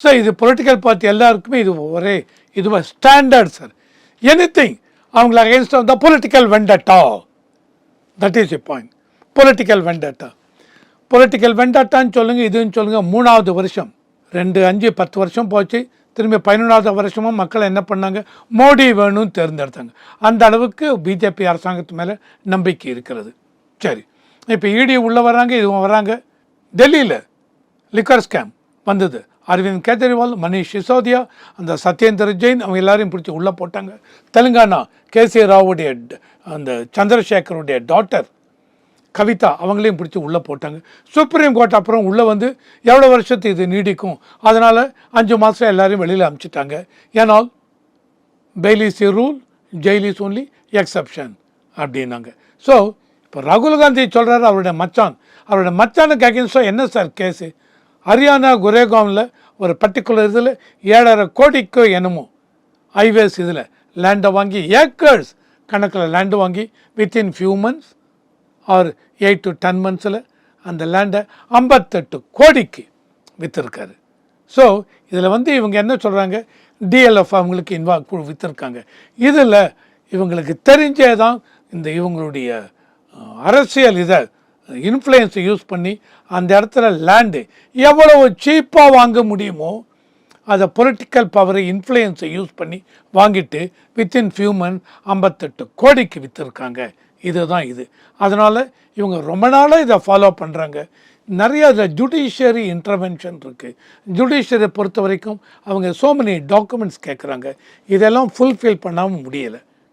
So இது political party எல்லாருக்குமே இது ஒரே இது ஸ்டாண்டர்ட் சார். எனிதிங் அவங்கள against the political vendetta, that is a point. Political vendetta, political வெண்டட்டான்னு சொல்லுங்கள், இதுன்னு சொல்லுங்கள். 3வது வருஷம் 2, 5, 10 வருஷம் போச்சு. திரும்பி 11வது வருஷமும் மக்கள் என்ன பண்ணாங்க, மோடி வேணும்னு தேர்ந்தெடுத்தாங்க. அந்த அளவுக்கு பிஜேபி அரசாங்கத்து மேலே நம்பிக்கை இருக்கிறது. சரி, இப்போ இடி உள்ளே வராங்க, இதுவும் வராங்க. டெல்லியில் லிக்கர் ஸ்கேம் வந்தது. அரவிந்த் கெஜ்ரிவால், மணிஷ் சிசோதியா, அந்த சத்யேந்திர ஜெயின் அவங்க எல்லாரையும் பிடிச்சி உள்ளே போட்டாங்க. தெலுங்கானா கேசி ராவுடைய அந்த சந்திரசேகருடைய டாட்டர் கவிதா அவங்களையும் பிடிச்சி உள்ளே போட்டாங்க. சுப்ரீம் கோர்ட் அப்புறம் உள்ளே வந்து எவ்வளோ வருஷத்துக்கு இது நீடிக்கும், அதனால் 5 மாதம் எல்லாரையும் வெளியில் அனுப்பிச்சிட்டாங்க. ஏன்னால் fail is the rule, jail is only exception அப்படின்னாங்க. ஸோ இப்போ ராகுல் காந்தி சொல்கிறாரு, அவருடைய மச்சானுக்கு அகேன்ஸ்டாக என்ன சார் கேஸு? ஹரியானா குரேகாமில் ஒரு பர்டிகுலர் இதில் 7.5 கோடிக்கோ என்னமோ ஹைவேஸ் இதில் லேண்டை வாங்கி ஏக்கர்ஸ் கணக்கில் லேண்டு வாங்கி within few months or 8 to 10 monthஸில் அந்த லேண்டை 58 கோடிக்கு விற்றுருக்காரு. ஸோ இதில் வந்து இவங்க என்ன சொல்கிறாங்க, டிஎல்எஃப் அவங்களுக்கு விற்றுருக்காங்க. இதில் இவங்களுக்கு தெரிஞ்சே தான் இந்த இவங்களுடைய அரசியல் இதை இன்ஃப்ளூயன்ஸை யூஸ் பண்ணி அந்த இடத்துல லேண்டு எவ்வளவு சீப்பாக வாங்க முடியுமோ அதை பொலிட்டிக்கல் பவரை இன்ஃப்ளூயன்ஸை யூஸ் பண்ணி வாங்கிட்டு வித்தின் ஃபியூ மந்த் 58 கோடிக்கு விற்றுருக்காங்க. இதுதான் இது. அதனால் இவங்க ரொம்ப நாளாக இதை ஃபாலோ பண்ணுறாங்க. நிறைய அதில் ஜுடிஷியரி இன்டர்வென்ஷன் இருக்குது. ஜுடிஷியரை பொறுத்த வரைக்கும் அவங்க மெனி டாக்குமெண்ட்ஸ் கேட்குறாங்க. இதெல்லாம் ஃபுல்ஃபில் பண்ணாமல் முடியலை.